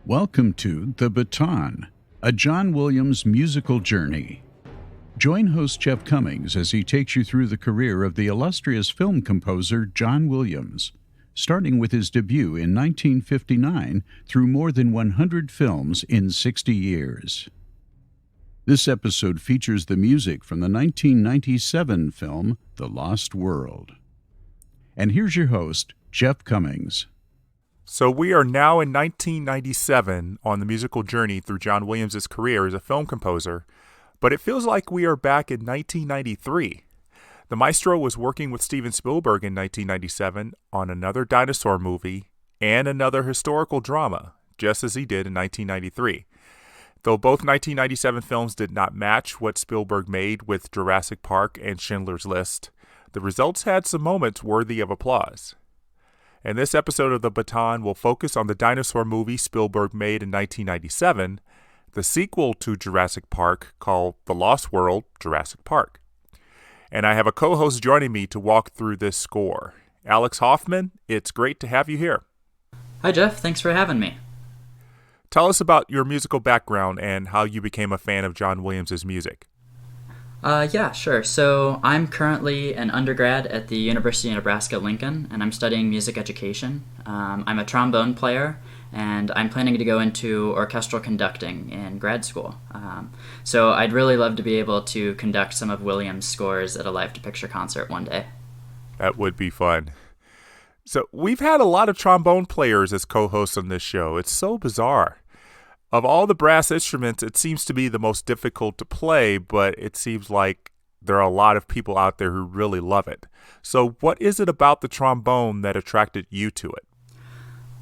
Welcome to The Baton, a John Williams musical journey. Join host Jeff Commings as he takes you through the career of the illustrious film composer John Williams, starting with his debut in 1959 through more than 100 films in 60 years. This episode features the music from the 1997 film The Lost World. And here's your host, Jeff Commings. So we are now in 1997 on the musical journey through John Williams' career as a film composer, but it feels like we are back in 1993. The maestro was working with Steven Spielberg in 1997 on another dinosaur movie and another historical drama, just as he did in 1993. Though both 1997 films did not match what Spielberg made with Jurassic Park and Schindler's List, the results had some moments worthy of applause. And this episode of The Baton will focus on the dinosaur movie Spielberg made in 1997, the sequel to Jurassic Park called The Lost World, Jurassic Park. And I have a co-host joining me to walk through this score. Alex Hoffman, it's great to have you here. Hi Jeff, thanks for having me. Tell us about your musical background and how you became a fan of John Williams' music. Yeah, sure. So I'm currently an undergrad at the University of Nebraska-Lincoln, and I'm studying music education. I'm a trombone player, and I'm planning to go into orchestral conducting in grad school. So I'd really love to be able to conduct some of Williams' scores at a live-to-picture concert one day. That would be fun. So we've had a lot of trombone players as co-hosts on this show. It's so bizarre. Of all the brass instruments, it seems to be the most difficult to play, but it seems like there are a lot of people out there who really love it. So what is it about the trombone that attracted you to it?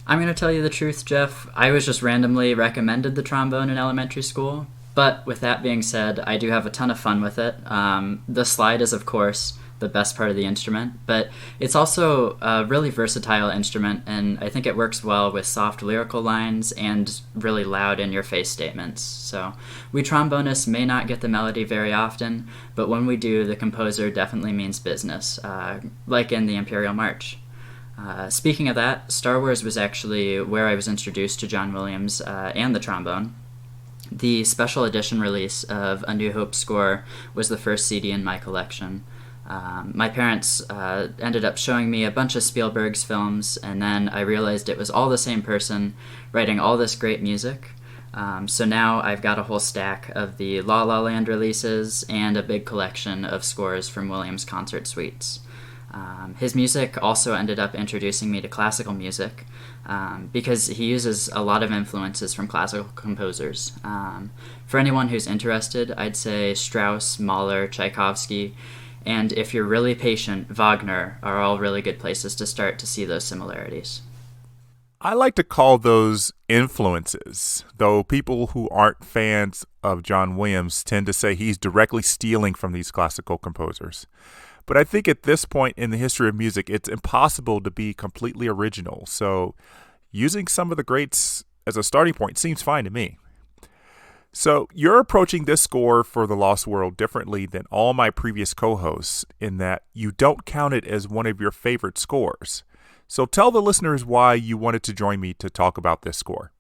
I'm going to tell you the truth, Jeff. I was just randomly recommended the trombone in elementary school. But with that being said, I do have a ton of fun with it. The slide is, of course, the best part of the instrument, but it's also a really versatile instrument, and I think it works well with soft lyrical lines and really loud in-your-face statements. So we trombonists may not get the melody very often, but when we do, the composer definitely means business, like in the Imperial March. Speaking of that, Star Wars was actually where I was introduced to John Williams and the trombone. The special edition release of A New Hope score was the first CD in my collection. My parents ended up showing me a bunch of Spielberg's films, and then I realized it was all the same person writing all this great music. So now I've got a whole stack of the La La Land releases and a big collection of scores from Williams' concert suites. His music also ended up introducing me to classical music because he uses a lot of influences from classical composers. For anyone who's interested, I'd say Strauss, Mahler, Tchaikovsky, and if you're really patient, Wagner are all really good places to start to see those similarities. I like to call those influences, though people who aren't fans of John Williams tend to say he's directly stealing from these classical composers. But I think at this point in the history of music, it's impossible to be completely original. So using some of the greats as a starting point seems fine to me. So you're approaching this score for The Lost World differently than all my previous co-hosts in that you don't count it as one of your favorite scores. So tell the listeners why you wanted to join me to talk about this score.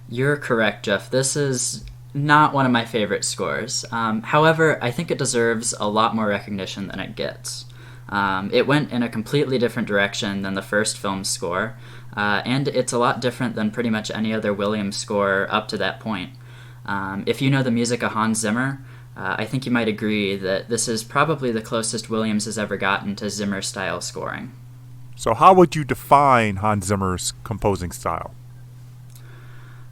You're correct, Jeff. This is not one of my favorite scores. However, I think it deserves a lot more recognition than it gets. It went in a completely different direction than the first film's score, and it's a lot different than pretty much any other Williams score up to that point. If you know the music of Hans Zimmer, I think you might agree that this is probably the closest Williams has ever gotten to Zimmer-style scoring. So how would you define Hans Zimmer's composing style?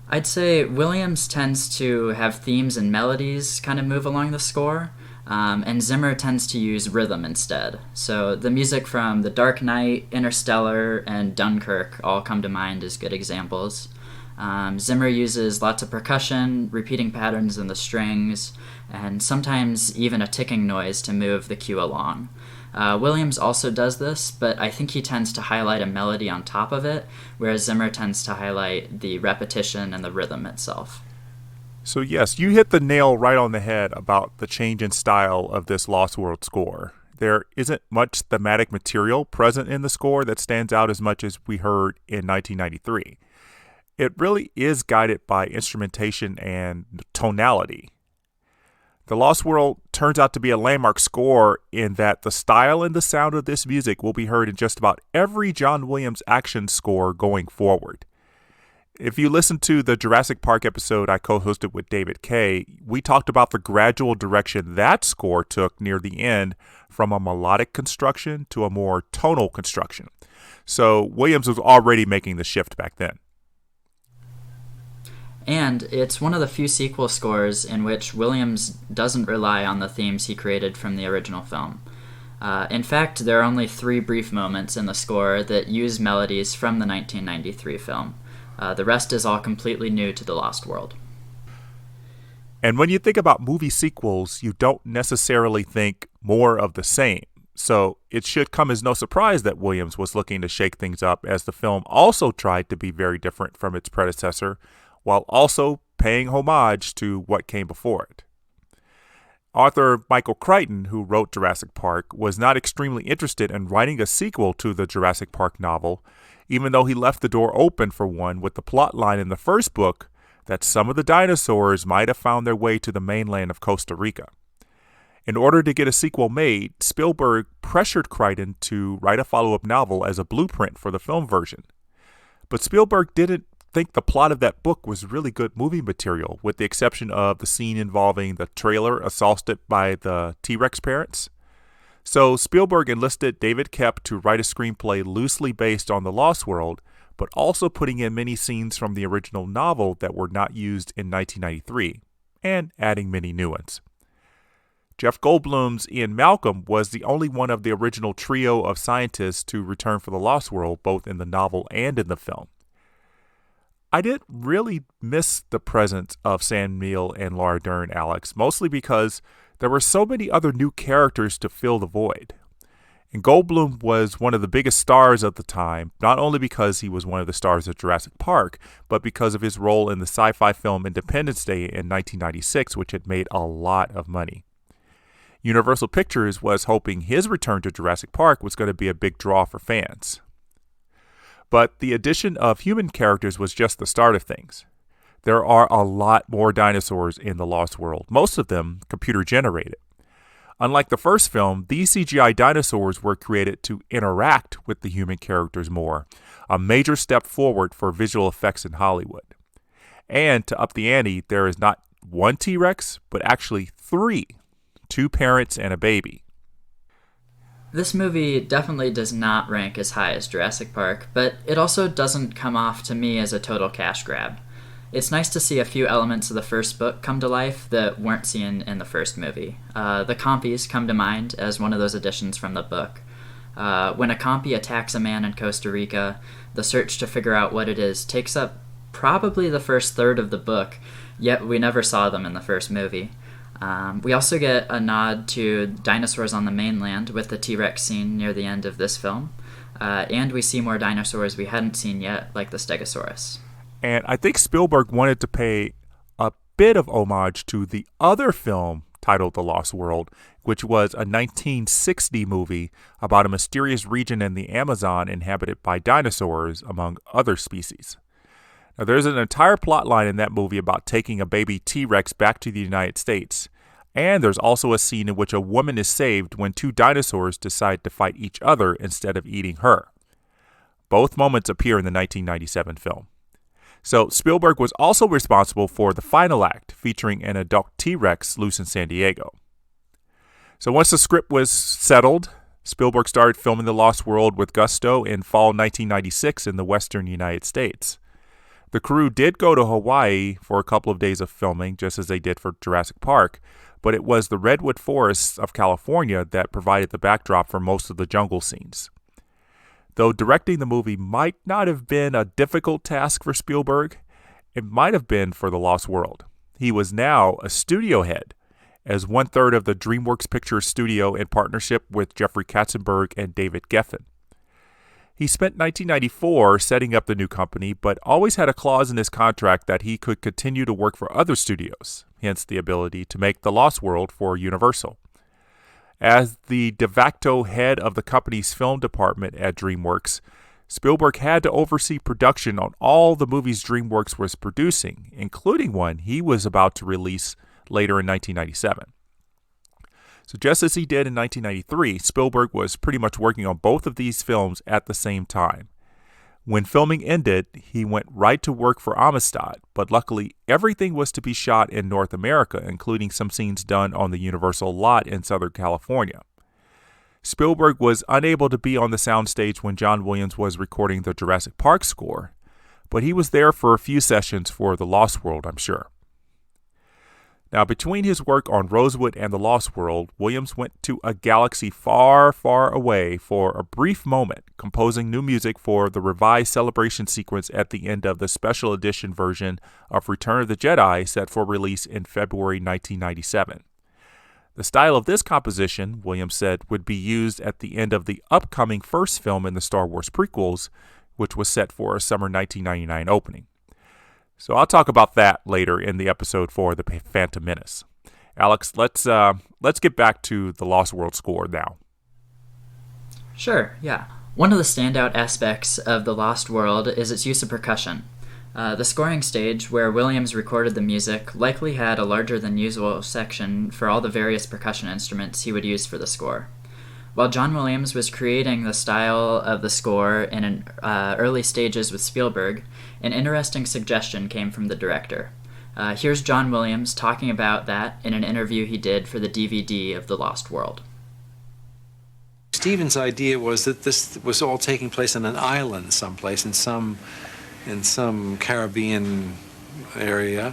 I'd say Williams tends to have themes and melodies kind of move along the score, and Zimmer tends to use rhythm instead. So the music from The Dark Knight, Interstellar, and Dunkirk all come to mind as good examples. Zimmer uses lots of percussion, repeating patterns in the strings, and sometimes even a ticking noise to move the cue along. Williams also does this, but I think he tends to highlight a melody on top of it, whereas Zimmer tends to highlight the repetition and the rhythm itself. So yes, you hit the nail right on the head about the change in style of this Lost World score. There isn't much thematic material present in the score that stands out as much as we heard in 1993. it really is guided by instrumentation and tonality. The Lost World turns out to be a landmark score in that the style and the sound of this music will be heard in just about every John Williams action score going forward. If you listen to the Jurassic Park episode I co-hosted with David Kay, we talked about the gradual direction that score took near the end from a melodic construction to a more tonal construction. So Williams was already making the shift back then. And it's one of the few sequel scores in which Williams doesn't rely on the themes he created from the original film. In fact, there are only 3 brief moments in the score that use melodies from the 1993 film. The rest is all completely new to The Lost World. And when you think about movie sequels, you don't necessarily think more of the same. So it should come as no surprise that Williams was looking to shake things up, as the film also tried to be very different from its predecessor, while also paying homage to what came before it. Author Michael Crichton, who wrote Jurassic Park, was not extremely interested in writing a sequel to the Jurassic Park novel, even though he left the door open for one with the plot line in the first book that some of the dinosaurs might have found their way to the mainland of Costa Rica. In order to get a sequel made, Spielberg pressured Crichton to write a follow-up novel as a blueprint for the film version. But Spielberg didn't think the plot of that book was really good movie material, with the exception of the scene involving the trailer assaulted by the T-Rex parents. So Spielberg enlisted David Koepp to write a screenplay loosely based on The Lost World, but also putting in many scenes from the original novel that were not used in 1993, and adding many new ones. Jeff Goldblum's Ian Malcolm was the only one of the original trio of scientists to return for The Lost World, both in the novel and in the film. I didn't really miss the presence of Sam Neill and Laura Dern, Alex, mostly because there were so many other new characters to fill the void. And Goldblum was one of the biggest stars of the time, not only because he was one of the stars of Jurassic Park, but because of his role in the sci-fi film Independence Day in 1996, which had made a lot of money. Universal Pictures was hoping his return to Jurassic Park was going to be a big draw for fans. But the addition of human characters was just the start of things. There are a lot more dinosaurs in The Lost World, most of them computer-generated. Unlike the first film, these CGI dinosaurs were created to interact with the human characters more, a major step forward for visual effects in Hollywood. And to up the ante, there is not one T-Rex, but actually 3, 2 parents and a baby. This movie definitely does not rank as high as Jurassic Park, but it also doesn't come off to me as a total cash grab. It's nice to see a few elements of the first book come to life that weren't seen in the first movie. The compies come to mind as one of those additions from the book. When a compy attacks a man in Costa Rica, the search to figure out what it is takes up probably the first third of the book, yet we never saw them in the first movie. We also get a nod to dinosaurs on the mainland with the T-Rex scene near the end of this film, and we see more dinosaurs we hadn't seen yet, like the Stegosaurus. And I think Spielberg wanted to pay a bit of homage to the other film titled The Lost World, which was a 1960 movie about a mysterious region in the Amazon inhabited by dinosaurs, among other species. Now, there's an entire plot line in that movie about taking a baby T-Rex back to the United States, and there's also a scene in which a woman is saved when 2 dinosaurs decide to fight each other instead of eating her. Both moments appear in the 1997 film. So Spielberg was also responsible for the final act, featuring an adult T-Rex loose in San Diego. So once the script was settled, Spielberg started filming The Lost World with gusto in fall 1996 in the western United States. The crew did go to Hawaii for a couple of days of filming, just as they did for Jurassic Park, but it was the redwood forests of California that provided the backdrop for most of the jungle scenes. Though directing the movie might not have been a difficult task for Spielberg, it might have been for The Lost World. He was now a studio head, as 1/3 of the DreamWorks Pictures studio in partnership with Jeffrey Katzenberg and David Geffen. He spent 1994 setting up the new company, but always had a clause in his contract that he could continue to work for other studios, hence the ability to make The Lost World for Universal. As the de facto head of the company's film department at DreamWorks, Spielberg had to oversee production on all the movies DreamWorks was producing, including one he was about to release later in 1997. So just as he did in 1993, Spielberg was pretty much working on both of these films at the same time. When filming ended, he went right to work for Amistad, but luckily everything was to be shot in North America, including some scenes done on the Universal lot in Southern California. Spielberg was unable to be on the soundstage when John Williams was recording the Jurassic Park score, but he was there for a few sessions for The Lost World, I'm sure. Now, between his work on Rosewood and The Lost World, Williams went to a galaxy far, far away for a brief moment, composing new music for the revised celebration sequence at the end of the special edition version of Return of the Jedi set for release in February 1997. The style of this composition, Williams said, would be used at the end of the upcoming first film in the Star Wars prequels, which was set for a summer 1999 opening. So I'll talk about that later in the episode for The Phantom Menace. Alex, let's get back to the Lost World score now. Sure, yeah. One of the standout aspects of The Lost World is its use of percussion. The scoring stage, where Williams recorded the music, likely had a larger than usual section for all the various percussion instruments he would use for the score. While John Williams was creating the style of the score in early stages with Spielberg, an interesting suggestion came from the director. Here's John Williams talking about that in an interview he did for the DVD of The Lost World. Stephen's idea was that this was all taking place on an island someplace in some Caribbean area,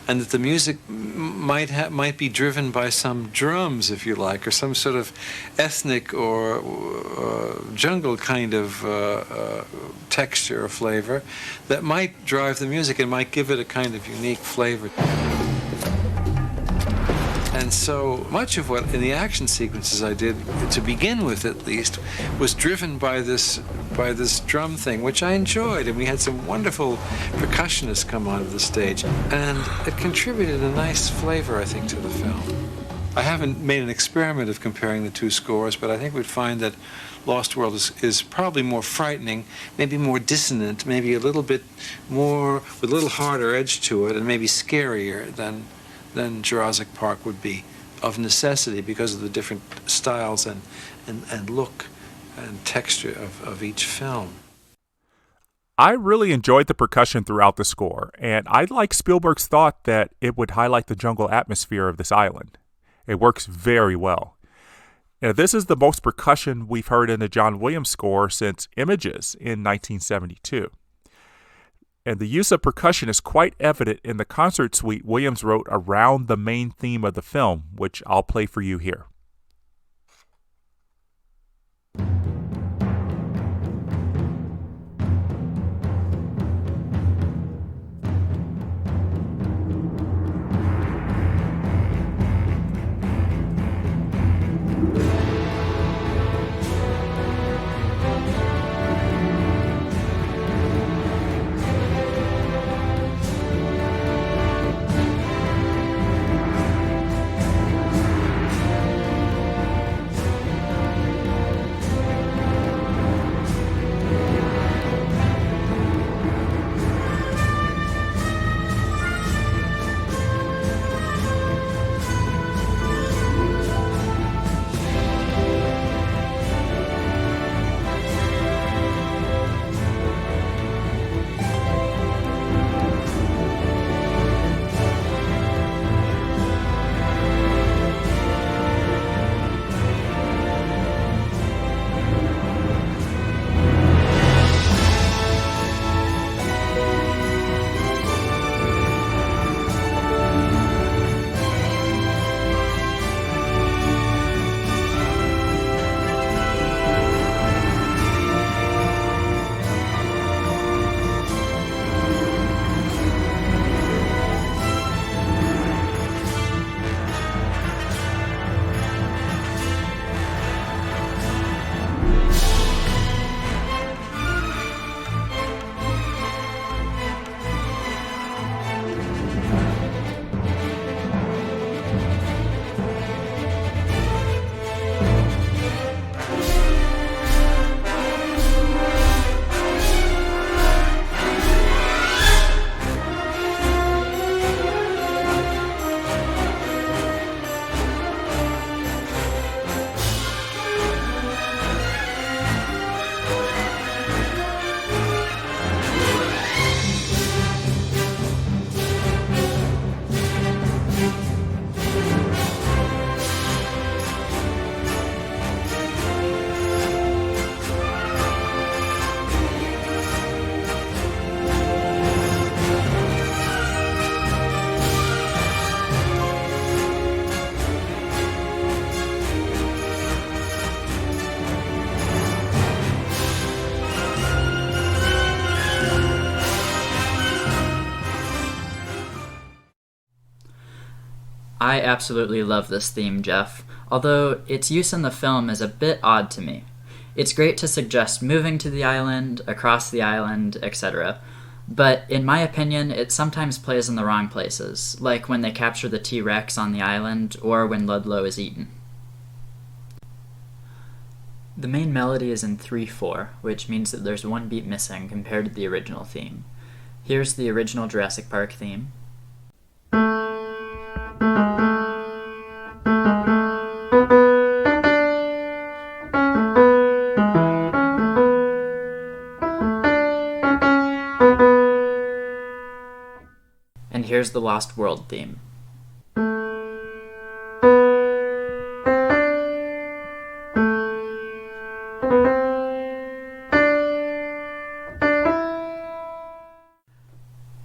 and that the music might be driven by some drums, if you like, or some sort of ethnic or jungle kind of texture or flavor that might drive the music and might give it a kind of unique flavor. And so much of what in the action sequences I did, to begin with at least, was driven by this drum thing, which I enjoyed, and we had some wonderful percussionists come onto the stage, and it contributed a nice flavor, I think, to the film. I haven't made an experiment of comparing the two scores, but I think we'd find that Lost World is probably more frightening, maybe more dissonant, maybe a little bit more, with a little harder edge to it, and maybe scarier than Jurassic Park would be, of necessity, because of the different styles and look and texture of each film. I really enjoyed the percussion throughout the score, and I like Spielberg's thought that it would highlight the jungle atmosphere of this island. It works very well. Now, this is the most percussion we've heard in the John Williams score since Images in 1972. And the use of percussion is quite evident in the concert suite Williams wrote around the main theme of the film, which I'll play for you here. I absolutely love this theme, Jeff, although its use in the film is a bit odd to me. It's great to suggest moving to the island, across the island, etc., but in my opinion, it sometimes plays in the wrong places, like when they capture the T-Rex on the island, or when Ludlow is eaten. The main melody is in 3/4, which means that there's one beat missing compared to the original theme. Here's the original Jurassic Park theme. And here's the Lost World theme.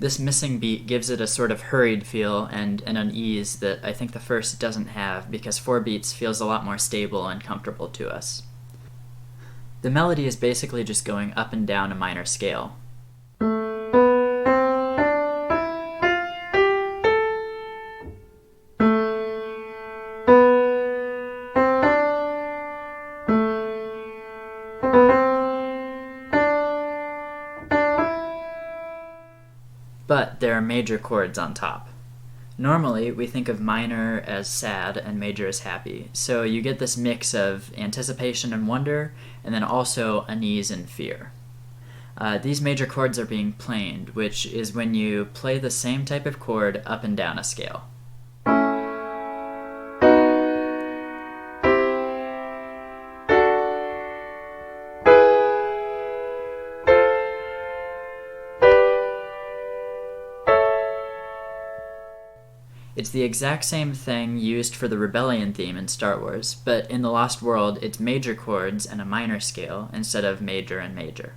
This missing beat gives it a sort of hurried feel and an unease that I think the first doesn't have, because 4 beats feels a lot more stable and comfortable to us. The melody is basically just going up and down a minor scale. But there are major chords on top. Normally, we think of minor as sad and major as happy, so you get this mix of anticipation and wonder, and then also unease and fear. These major chords are being planed, which is when you play the same type of chord up and down a scale. It's the exact same thing used for the Rebellion theme in Star Wars, but in The Lost World, it's major chords and a minor scale instead of major and major.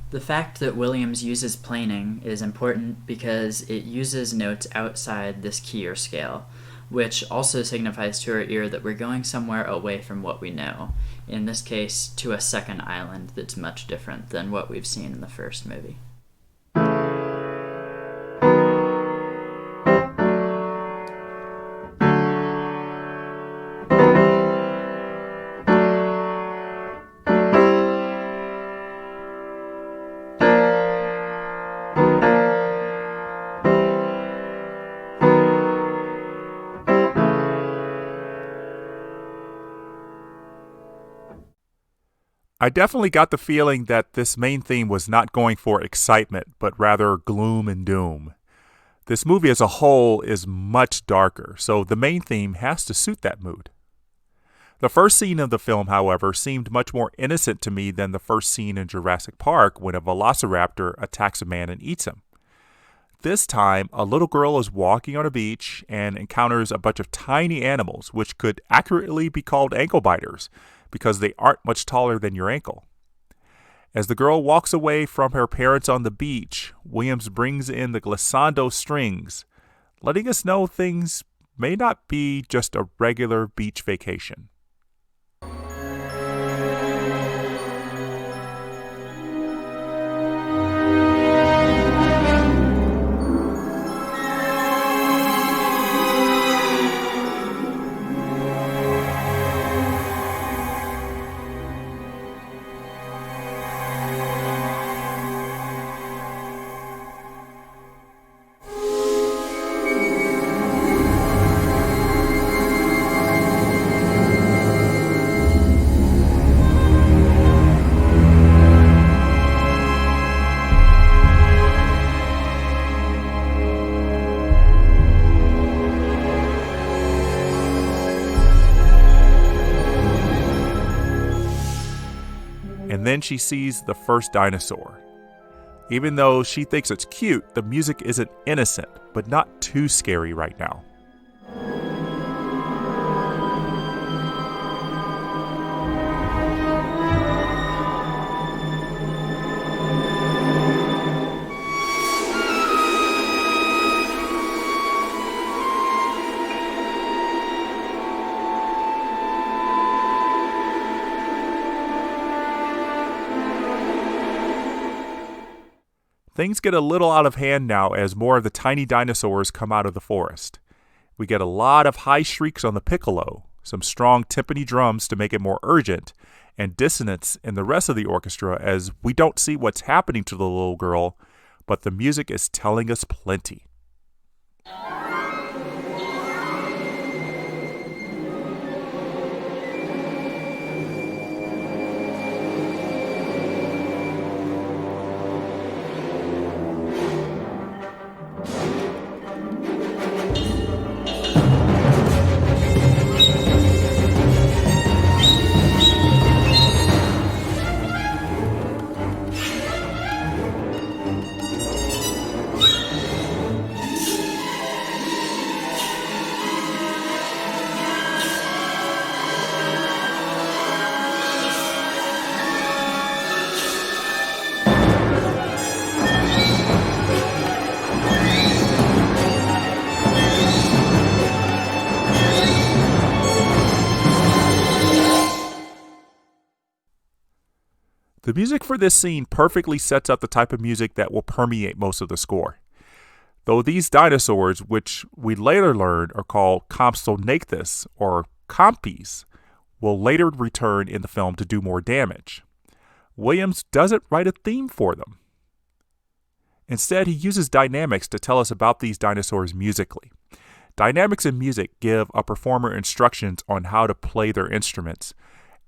The fact that Williams uses planing is important because it uses notes outside this key or scale, which also signifies to our ear that we're going somewhere away from what we know, in this case, to a second island that's much different than what we've seen in the first movie. I definitely got the feeling that this main theme was not going for excitement, but rather gloom and doom. This movie as a whole is much darker, so the main theme has to suit that mood. The first scene of the film, however, seemed much more innocent to me than the first scene in Jurassic Park when a velociraptor attacks a man and eats him. This time, a little girl is walking on a beach and encounters a bunch of tiny animals, which could accurately be called ankle biters, because they aren't much taller than your ankle. As the girl walks away from her parents on the beach, Williams brings in the glissando strings, letting us know things may not be just a regular beach vacation. And then she sees the first dinosaur. Even though she thinks it's cute, the music isn't innocent, but not too scary right now. Things get a little out of hand now as more of the tiny dinosaurs come out of the forest. We get a lot of high shrieks on the piccolo, some strong timpani drums to make it more urgent, and dissonance in the rest of the orchestra as we don't see what's happening to the little girl, but the music is telling us plenty. The music for this scene perfectly sets up the type of music that will permeate most of the score. Though these dinosaurs, which we later learned are called compsognathus or compies, will later return in the film to do more damage. Williams doesn't write a theme for them. Instead, he uses dynamics to tell us about these dinosaurs musically. Dynamics in music give a performer instructions on how to play their instruments,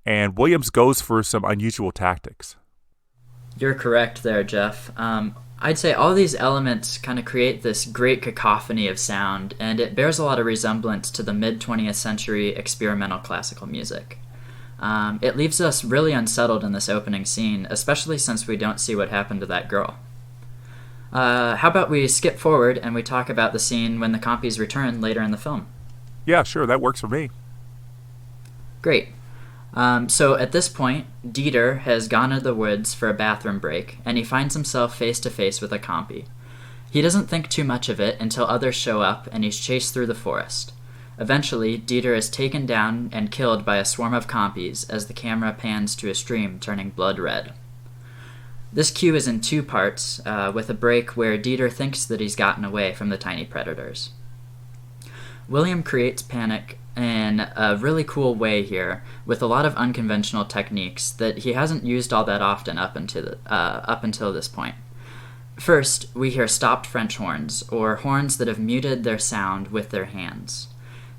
and Williams goes for some unusual tactics. You're correct there, Jeff. I'd say all these elements kind of create this great cacophony of sound, and it bears a lot of resemblance to the mid-20th century experimental classical music. It leaves us really unsettled in this opening scene, especially since we don't see what happened to that girl. How about we skip forward and we talk about the scene when the compies return later in the film? Yeah, sure, that works for me. Great. So at this point, Dieter has gone into the woods for a bathroom break, and he finds himself face to face with a compy. He doesn't think too much of it until others show up, and he's chased through the forest. Eventually, Dieter is taken down and killed by a swarm of compies as the camera pans to a stream turning blood red. This cue is in two parts, with a break where Dieter thinks that he's gotten away from the tiny predators. William creates panic in a really cool way here, with a lot of unconventional techniques that he hasn't used all that often up until this point. First, we hear stopped French horns, or horns that have muted their sound with their hands.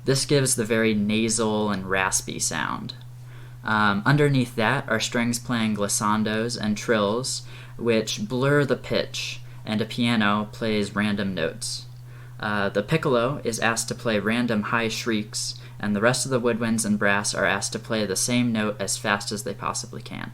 This gives the very nasal and raspy sound. Underneath that are strings playing glissandos and trills, which blur the pitch, and a piano plays random notes. The piccolo is asked to play random high shrieks, and the rest of the woodwinds and brass are asked to play the same note as fast as they possibly can.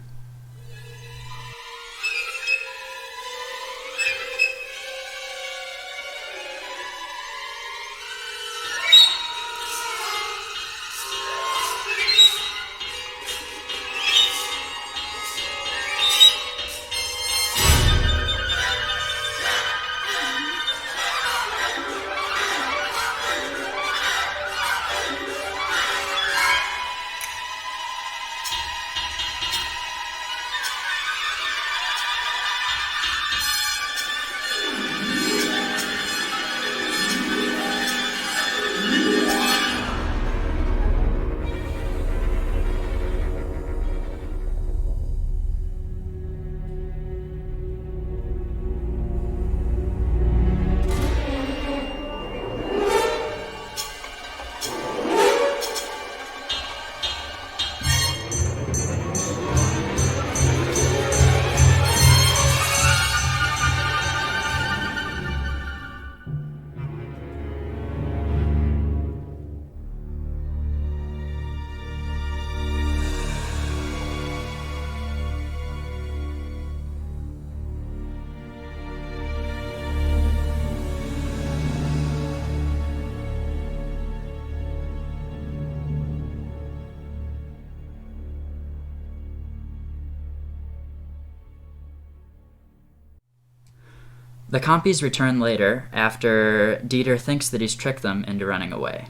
The compies return later, after Dieter thinks that he's tricked them into running away.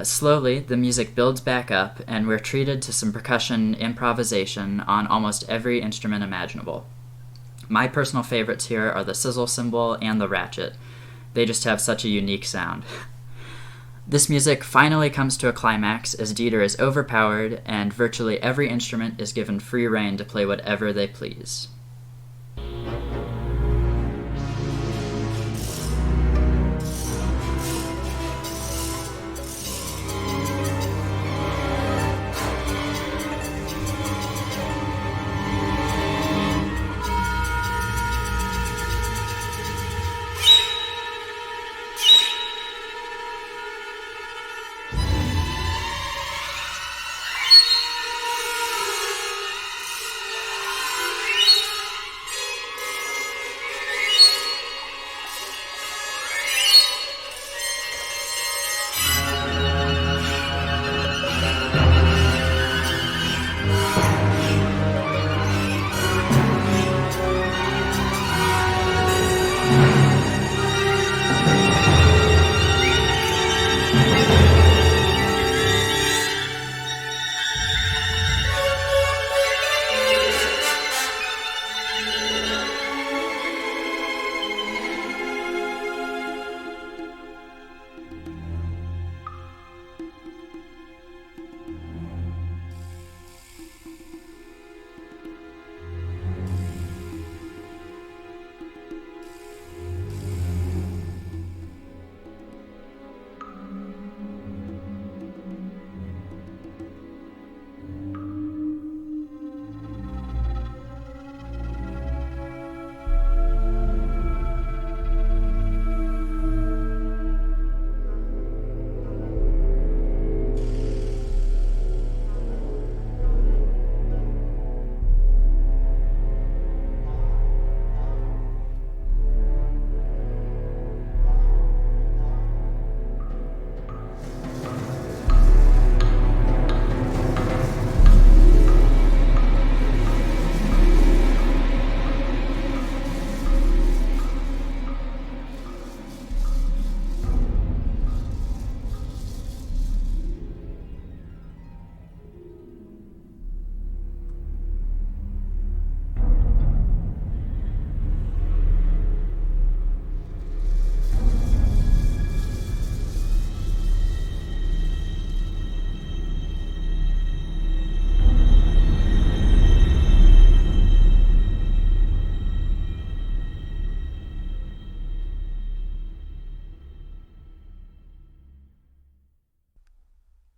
Slowly, the music builds back up, and we're treated to some percussion improvisation on almost every instrument imaginable. My personal favorites here are the sizzle cymbal and the ratchet. They just have such a unique sound. This music finally comes to a climax as Dieter is overpowered and virtually every instrument is given free rein to play whatever they please.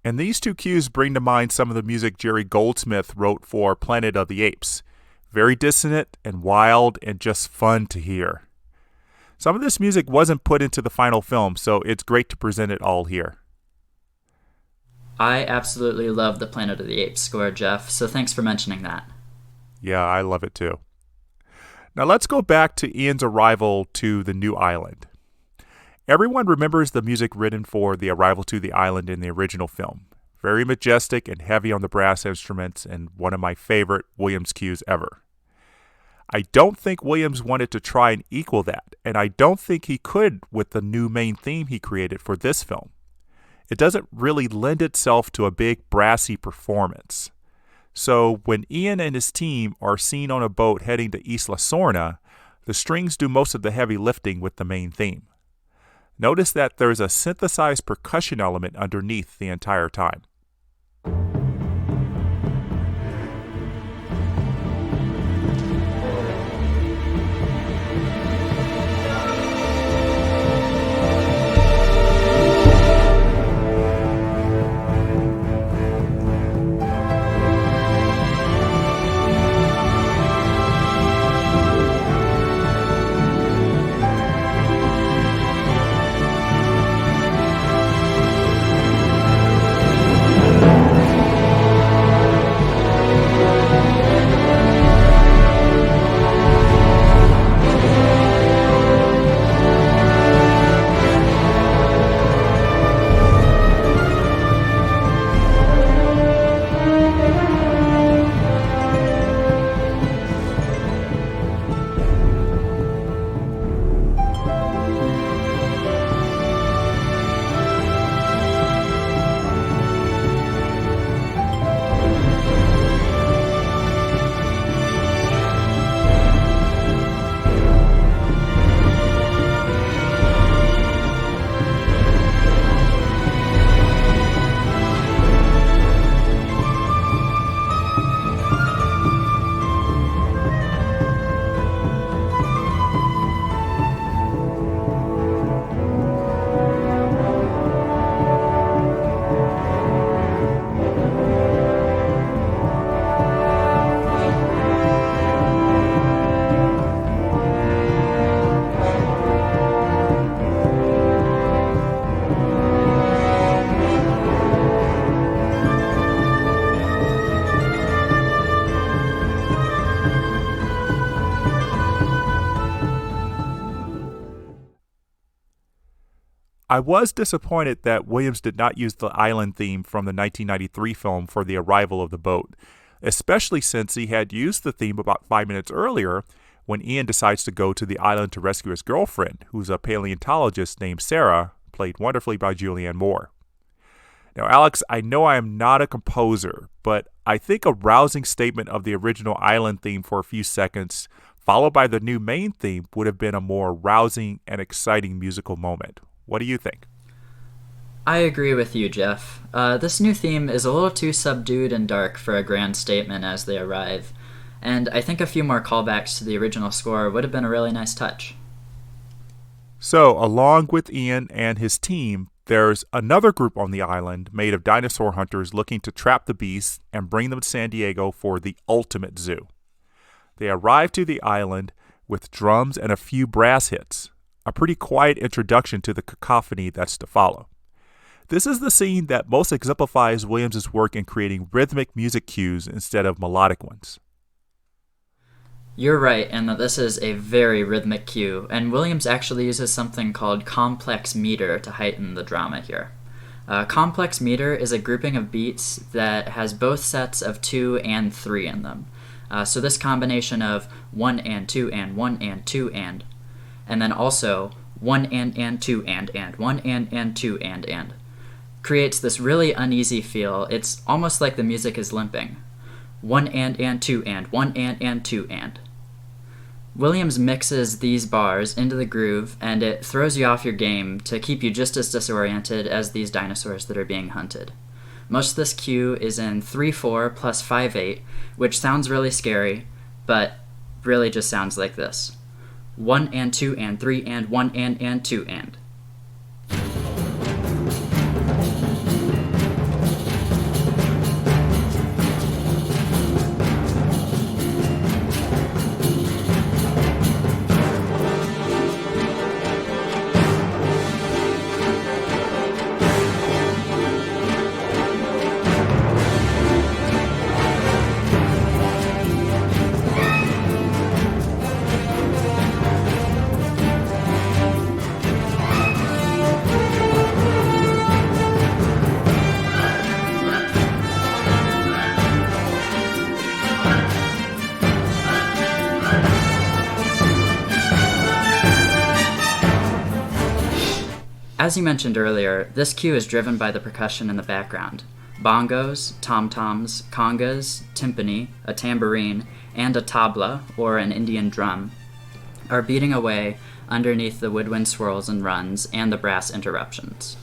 And these two cues bring to mind some of the music Jerry Goldsmith wrote for Planet of the Apes. Very dissonant and wild and just fun to hear. Some of this music wasn't put into the final film, so it's great to present it all here. I absolutely love the Planet of the Apes score, Jeff, so thanks for mentioning that. Yeah, I love it too. Now let's go back to Ian's arrival to the new island. Everyone remembers the music written for the arrival to the island in the original film. Very majestic and heavy on the brass instruments, and one of my favorite Williams cues ever. I don't think Williams wanted to try and equal that, and I don't think he could with the new main theme he created for this film. It doesn't really lend itself to a big brassy performance. So when Ian and his team are seen on a boat heading to Isla Sorna, the strings do most of the heavy lifting with the main theme. Notice that there's a synthesized percussion element underneath the entire time. I was disappointed that Williams did not use the island theme from the 1993 film for the arrival of the boat, especially since he had used the theme about 5 minutes earlier when Ian decides to go to the island to rescue his girlfriend, who's a paleontologist named Sarah, played wonderfully by Julianne Moore. Now, Alex, I know I am not a composer, but I think a rousing statement of the original island theme for a few seconds, followed by the new main theme, would have been a more rousing and exciting musical moment. What do you think? I agree with you, Jeff. This new theme is a little too subdued and dark for a grand statement as they arrive, and I think a few more callbacks to the original score would have been a really nice touch. So, along with Ian and his team, there's another group on the island made of dinosaur hunters looking to trap the beasts and bring them to San Diego for the ultimate zoo. They arrive to the island with drums and a few brass hits, a pretty quiet introduction to the cacophony that's to follow. This is the scene that most exemplifies Williams' work in creating rhythmic music cues instead of melodic ones. You're right in that this is a very rhythmic cue, and Williams actually uses something called complex meter to heighten the drama here. Complex meter is a grouping of beats that has both sets of 2 and 3 in them. So this combination of 1 and 2 and 1 and 2 and then also 1 and 2 and 1 and 2 and creates this really uneasy feel. It's almost like the music is limping. 1 and 2 and 1 and 2 and. Williams mixes these bars into the groove, and it throws you off your game to keep you just as disoriented as these dinosaurs that are being hunted. Most of this cue is in 3/4 plus 5/8, which sounds really scary, but really just sounds like this. 1 and 2 and 3 and 1 and 2 and. As you mentioned earlier, this cue is driven by the percussion in the background. Bongos, tom-toms, congas, timpani, a tambourine, and a tabla, or an Indian drum, are beating away underneath the woodwind swirls and runs and the brass interruptions.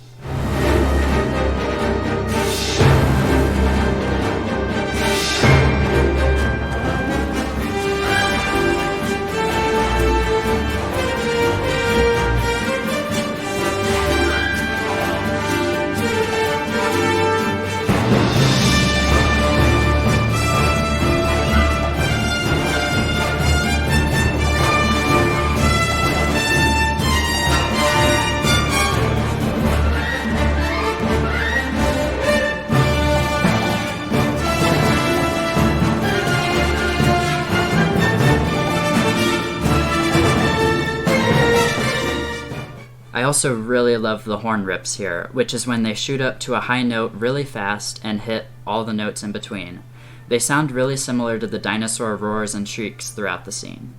I also really love the horn rips here, which is when they shoot up to a high note really fast and hit all the notes in between. They sound really similar to the dinosaur roars and shrieks throughout the scene.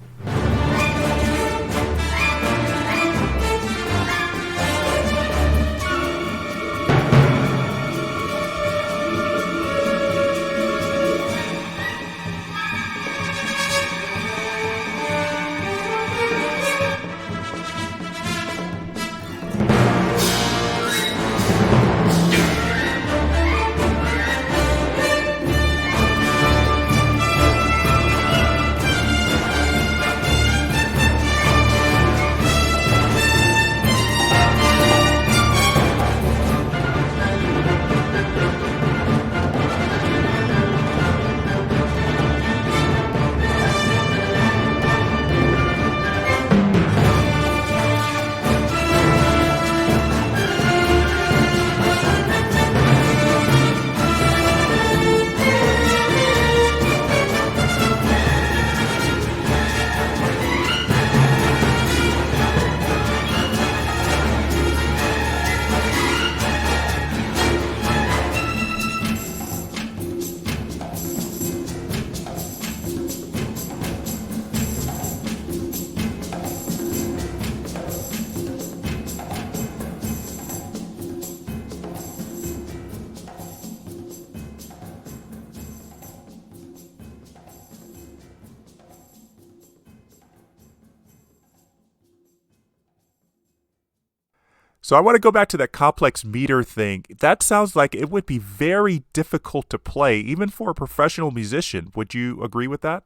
So I want to go back to that complex meter thing. That sounds like it would be very difficult to play, even for a professional musician. Would you agree with that?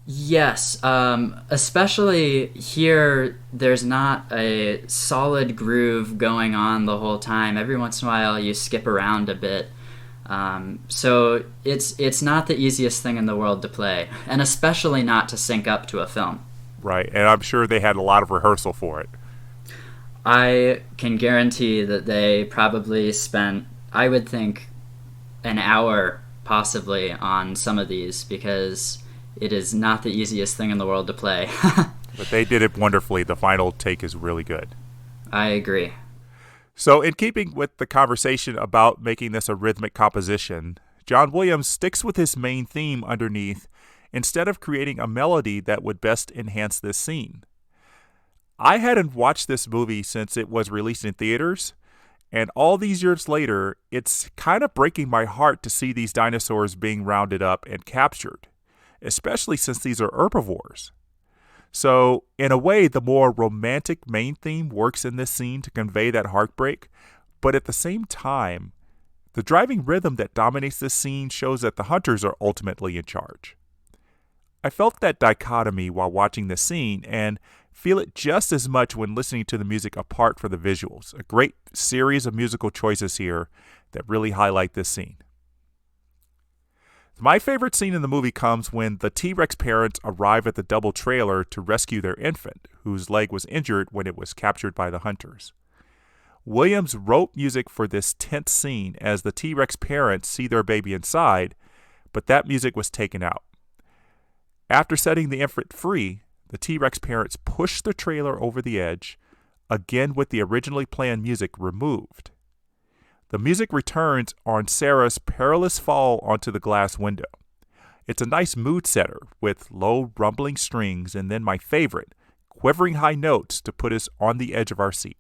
Yes, especially here, there's not a solid groove going on the whole time. Every once in a while, you skip around a bit. So it's not the easiest thing in the world to play, and especially not to sync up to a film. Right, and I'm sure they had a lot of rehearsal for it. I can guarantee that they probably spent, I would think, an hour possibly on some of these, because it is not the easiest thing in the world to play. But they did it wonderfully. The final take is really good. I agree. So in keeping with the conversation about making this a rhythmic composition, John Williams sticks with his main theme underneath instead of creating a melody that would best enhance this scene. I hadn't watched this movie since it was released in theaters, and all these years later, it's kind of breaking my heart to see these dinosaurs being rounded up and captured, especially since these are herbivores. So, in a way, the more romantic main theme works in this scene to convey that heartbreak, but at the same time, the driving rhythm that dominates this scene shows that the hunters are ultimately in charge. I felt that dichotomy while watching the scene and feel it just as much when listening to the music apart from the visuals. A great series of musical choices here that really highlight this scene. My favorite scene in the movie comes when the T-Rex parents arrive at the double trailer to rescue their infant, whose leg was injured when it was captured by the hunters. Williams wrote music for this tense scene as the T-Rex parents see their baby inside, but that music was taken out. After setting the infant free, the T-Rex parents push the trailer over the edge, again with the originally planned music removed. The music returns on Sarah's perilous fall onto the glass window. It's a nice mood setter with low rumbling strings and then my favorite, quivering high notes to put us on the edge of our seat.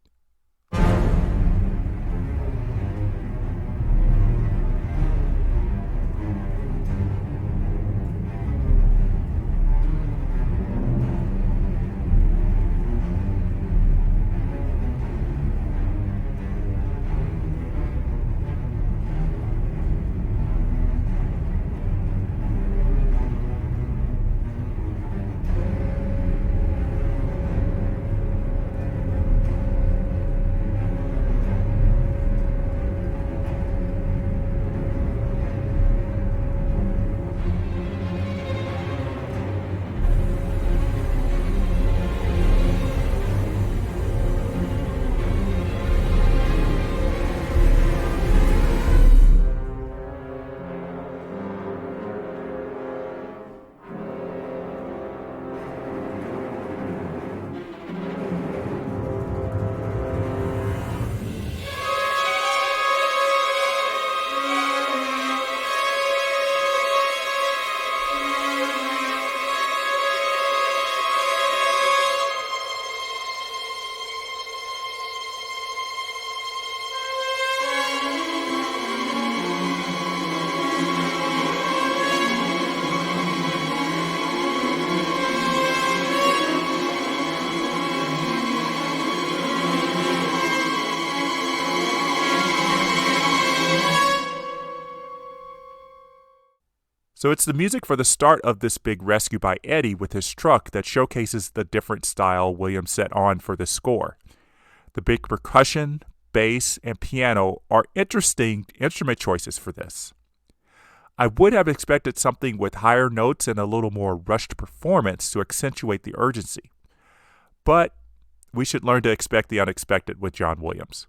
So it's the music for the start of this big rescue by Eddie with his truck that showcases the different style Williams set on for this score. The big percussion, bass, and piano are interesting instrument choices for this. I would have expected something with higher notes and a little more rushed performance to accentuate the urgency. But we should learn to expect the unexpected with John Williams.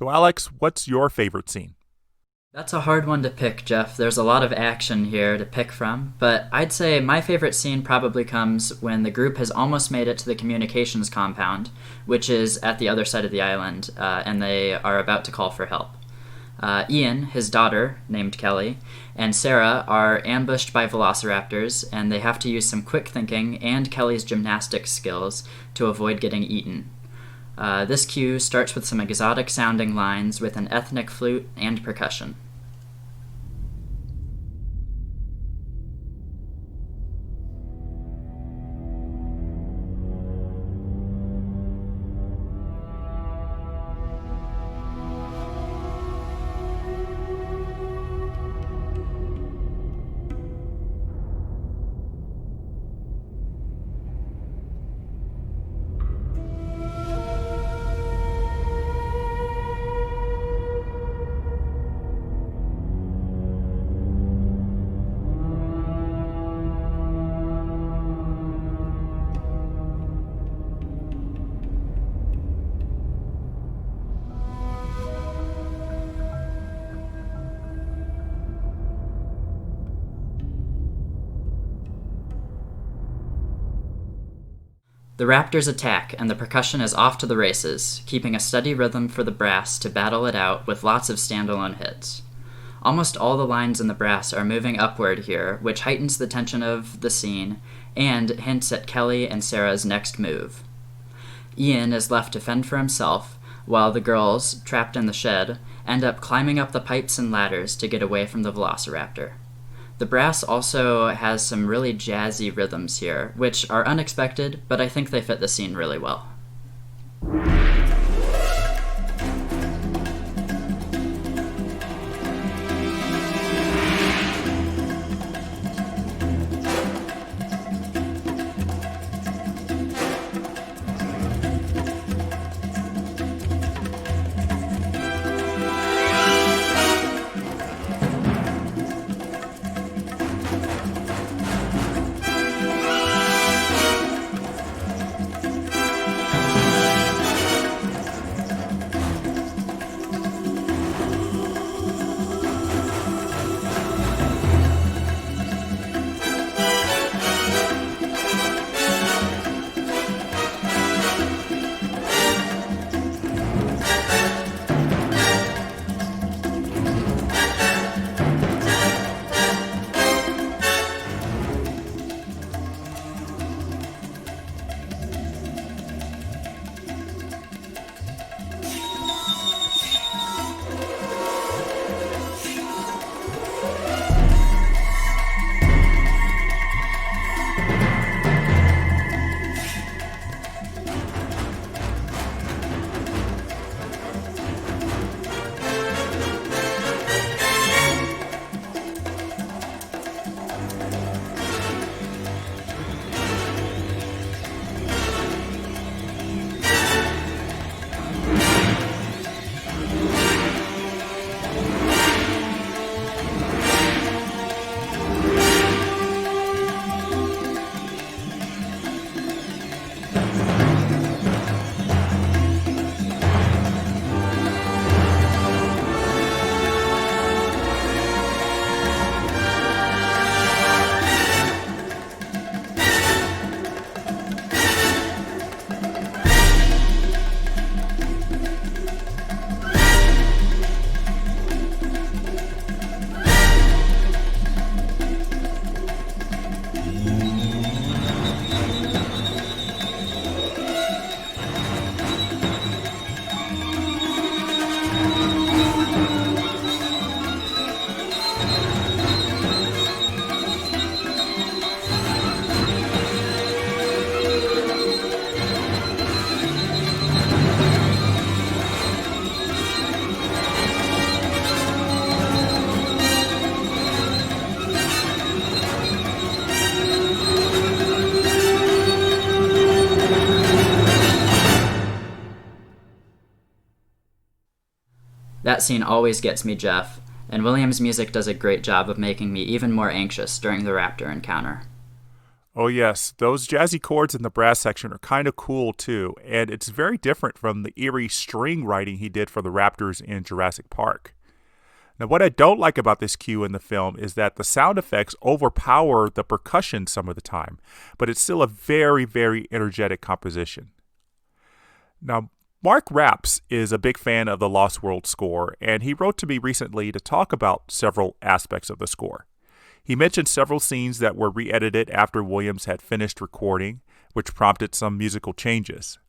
So, Alex, what's your favorite scene? That's a hard one to pick, Jeff. There's a lot of action here to pick from, but I'd say my favorite scene probably comes when the group has almost made it to the communications compound, which is at the other side of the island, and they are about to call for help. Ian, his daughter, named Kelly, and Sarah are ambushed by velociraptors, and they have to use some quick thinking and Kelly's gymnastics skills to avoid getting eaten. This cue starts with some exotic-sounding lines with an ethnic flute and percussion. The raptors attack, and the percussion is off to the races, keeping a steady rhythm for the brass to battle it out with lots of standalone hits. Almost all the lines in the brass are moving upward here, which heightens the tension of the scene and hints at Kelly and Sarah's next move. Ian is left to fend for himself, while the girls, trapped in the shed, end up climbing up the pipes and ladders to get away from the velociraptor. The brass also has some really jazzy rhythms here, which are unexpected, but I think they fit the scene really well. That scene always gets me, Jeff, and Williams' music does a great job of making me even more anxious during the raptor encounter. Oh yes, those jazzy chords in the brass section are kind of cool too, and it's very different from the eerie string writing he did for the Raptors in Jurassic Park. Now, what I don't like about this cue in the film is that the sound effects overpower the percussion some of the time, but it's still a very, very energetic composition. Now, Mark Rapps is a big fan of the Lost World score, and he wrote to me recently to talk about several aspects of the score. He mentioned several scenes that were re-edited after Williams had finished recording, which prompted some musical changes.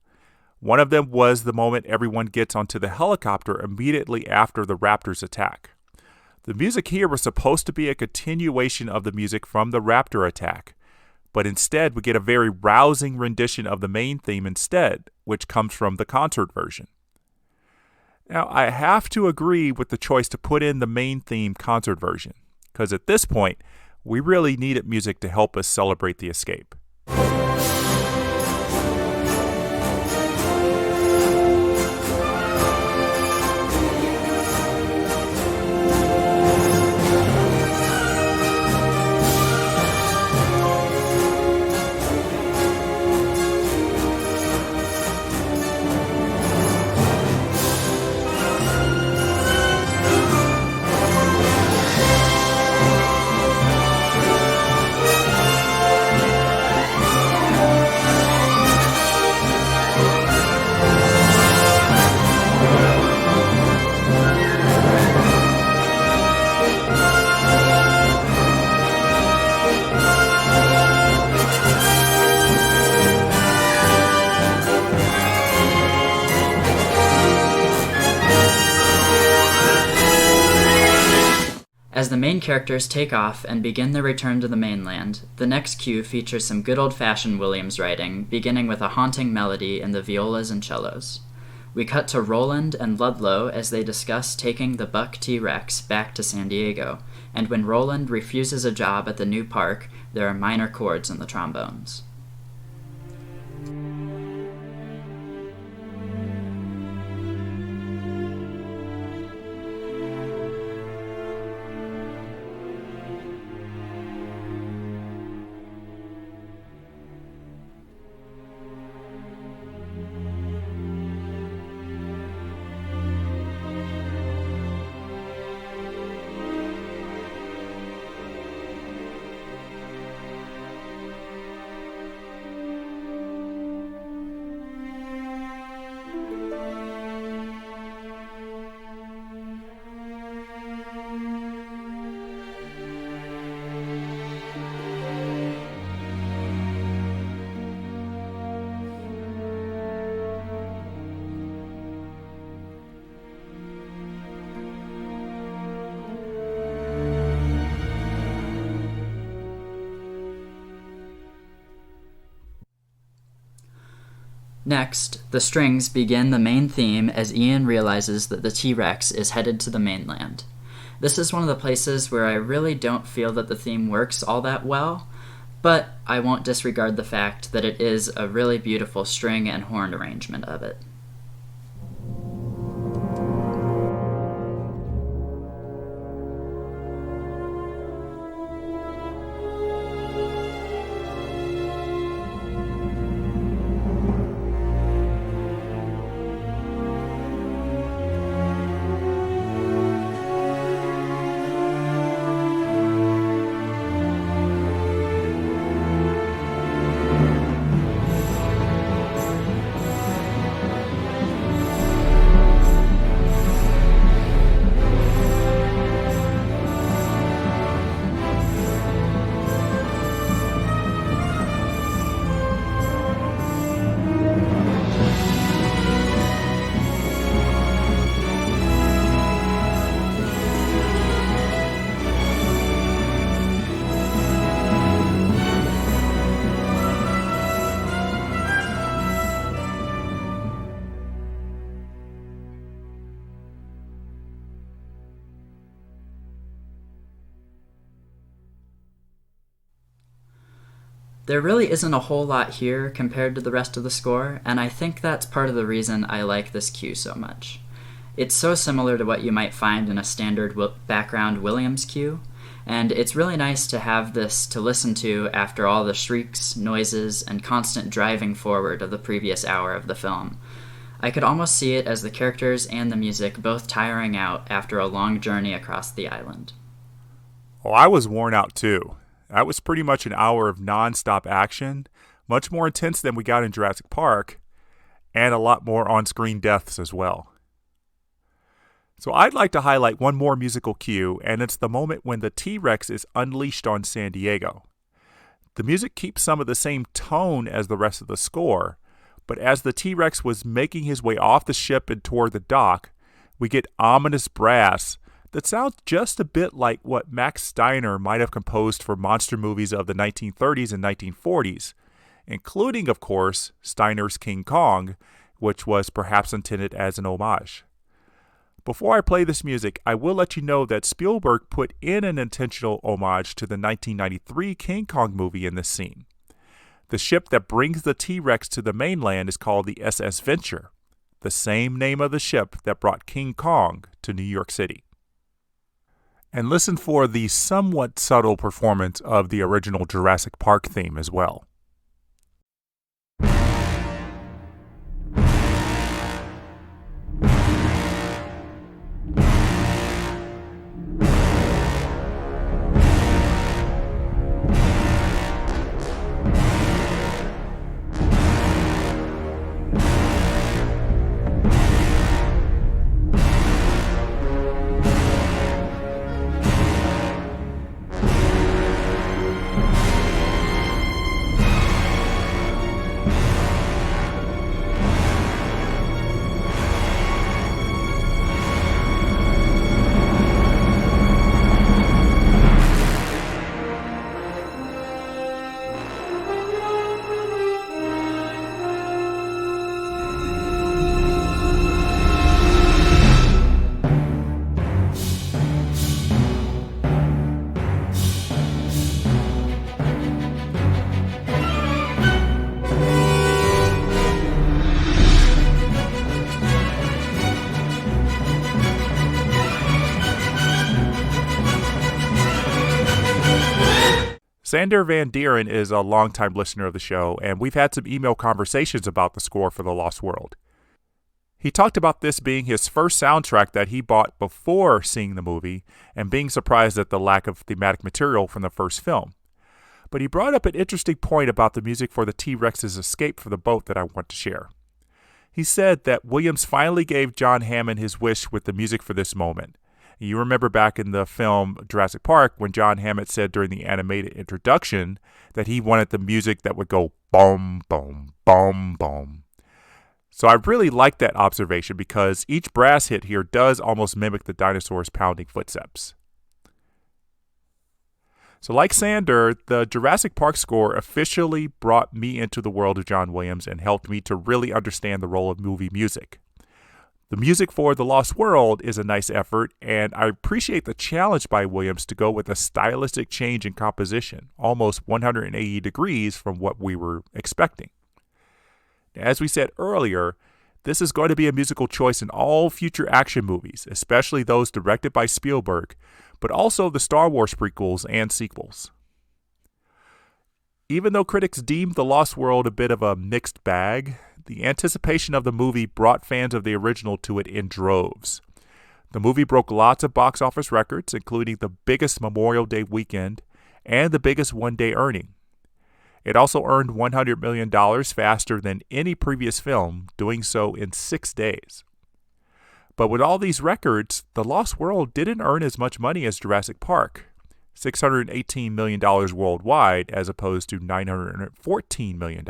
One of them was the moment everyone gets onto the helicopter immediately after the Raptors attack. The music here was supposed to be a continuation of the music from the Raptor attack, but instead we get a very rousing rendition of the main theme instead, which comes from the concert version. Now, I have to agree with the choice to put in the main theme concert version, because at this point, we really needed music to help us celebrate the escape. As the main characters take off and begin their return to the mainland, the next cue features some good old-fashioned Williams writing, beginning with a haunting melody in the violas and cellos. We cut to Roland and Ludlow as they discuss taking the Buck T-Rex back to San Diego, and when Roland refuses a job at the new park, there are minor chords in the trombones. Next, the strings begin the main theme as Ian realizes that the T-Rex is headed to the mainland. This is one of the places where I really don't feel that the theme works all that well, but I won't disregard the fact that it is a really beautiful string and horn arrangement of it. There really isn't a whole lot here compared to the rest of the score, and I think that's part of the reason I like this cue so much. It's so similar to what you might find in a standard background Williams cue, And it's really nice to have this to listen to after all the shrieks, noises, and constant driving forward of the previous hour of the film. I could almost see it as the characters and the music both tiring out after a long journey across the island. Well, I was worn out too. That was pretty much an hour of non-stop action, much more intense than we got in Jurassic Park, and a lot more on-screen deaths as well. So I'd like to highlight one more musical cue, and it's the moment when the T-Rex is unleashed on San Diego. The music keeps some of the same tone as the rest of the score, but as the T-Rex was making his way off the ship and toward the dock, we get ominous brass that sounds just a bit like what Max Steiner might have composed for monster movies of the 1930s and 1940s, including, of course, Steiner's King Kong, which was perhaps intended as an homage. Before I play this music, I will let you know that Spielberg put in an intentional homage to the 1993 King Kong movie in this scene. The ship that brings the T-Rex to the mainland is called the SS Venture, the same name of the ship that brought King Kong to New York City. And listen for the somewhat subtle performance of the original Jurassic Park theme as well. Sander Van Dieren is a longtime listener of the show, and we've had some email conversations about the score for The Lost World. He talked about this being his first soundtrack that he bought before seeing the movie and being surprised at the lack of thematic material from the first film. But he brought up an interesting point about the music for the T-Rex's escape from the boat that I want to share. He said that Williams finally gave John Hammond his wish with the music for this moment. You remember back in the film Jurassic Park when John Hammond said during the animated introduction that he wanted the music that would go boom, boom, boom, boom. So I really like that observation because each brass hit here does almost mimic the dinosaurs' pounding footsteps. So like Sander, the Jurassic Park score officially brought me into the world of John Williams and helped me to really understand the role of movie music. The music for The Lost World is a nice effort, and I appreciate the challenge by Williams to go with a stylistic change in composition, almost 180 degrees from what we were expecting. As we said earlier, this is going to be a musical choice in all future action movies, especially those directed by Spielberg, but also the Star Wars prequels and sequels. Even though critics deemed The Lost World a bit of a mixed bag, the anticipation of the movie brought fans of the original to it in droves. The movie broke lots of box office records, including the biggest Memorial Day weekend and the biggest one-day earning. It also earned $100 million faster than any previous film, doing so in 6 days. But with all these records, The Lost World didn't earn as much money as Jurassic Park, $618 million worldwide as opposed to $914 million.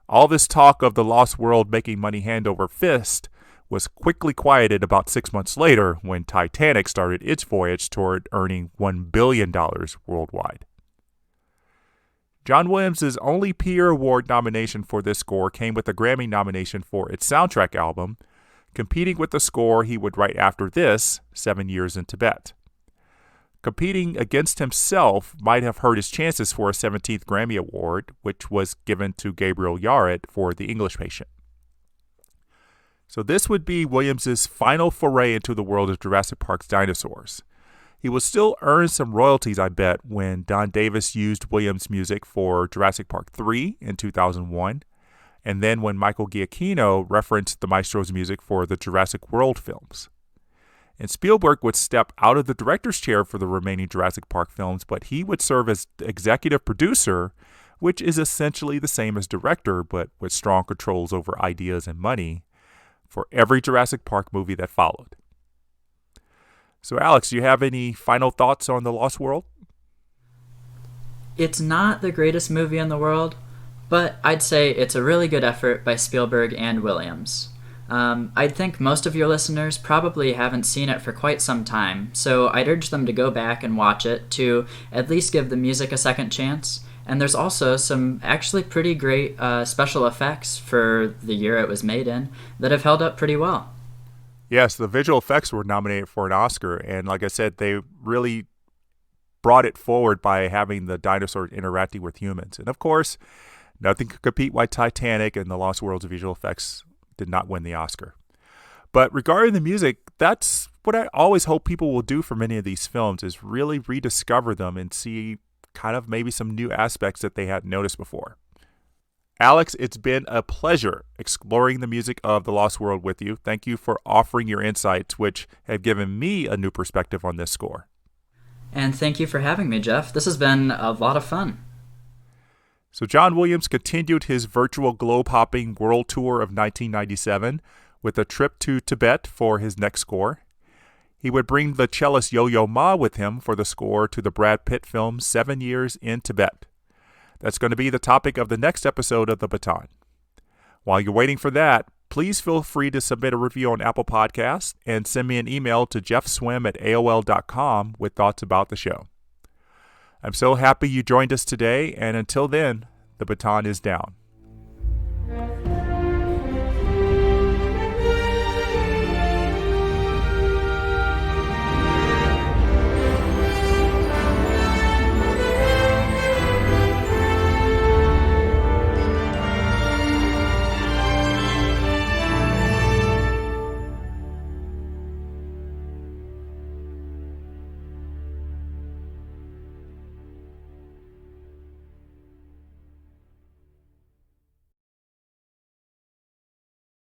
All this talk of The Lost World making money hand over fist was quickly quieted about 6 months later when Titanic started its voyage toward earning $1 billion worldwide. John Williams' only Peer Award nomination for this score came with a Grammy nomination for its soundtrack album, competing with the score he would write after this, 7 Years in Tibet. Competing against himself might have hurt his chances for a 17th Grammy Award, which was given to Gabriel Yared for The English Patient. So this would be Williams' final foray into the world of Jurassic Park's dinosaurs. He will still earn some royalties, I bet, when Don Davis used Williams' music for Jurassic Park 3 in 2001, and then when Michael Giacchino referenced the maestro's music for the Jurassic World films. And Spielberg would step out of the director's chair for the remaining Jurassic Park films, but he would serve as executive producer, which is essentially the same as director, but with strong controls over ideas and money, for every Jurassic Park movie that followed. So, Alex, do you have any final thoughts on The Lost World? It's not the greatest movie in the world, but I'd say it's a really good effort by Spielberg and Williams. I think most of your listeners probably haven't seen it for quite some time, so I'd urge them to go back and watch it to at least give the music a second chance. And there's also some actually pretty great special effects for the year it was made in that have held up pretty well. Yes, the visual effects were nominated for an Oscar, and like I said, they really brought it forward by having the dinosaurs interacting with humans. And of course, nothing could compete with Titanic, and The Lost World's visual effects did not win the Oscar. But regarding the music, that's what I always hope people will do for many of these films, is really rediscover them and see kind of maybe some new aspects that they hadn't noticed before. Alex, it's been a pleasure exploring the music of The Lost World with you. Thank you for offering your insights, which have given me a new perspective on this score. And thank you for having me, Jeff. This has been a lot of fun. So John Williams continued his virtual globe-hopping world tour of 1997 with a trip to Tibet for his next score. He would bring the cellist Yo-Yo Ma with him for the score to the Brad Pitt film 7 Years in Tibet. That's going to be the topic of the next episode of The Baton. While you're waiting for that, please feel free to submit a review on Apple Podcasts and send me an email to jeffswim@aol.com with thoughts about the show. I'm so happy you joined us today, and until then, the baton is down.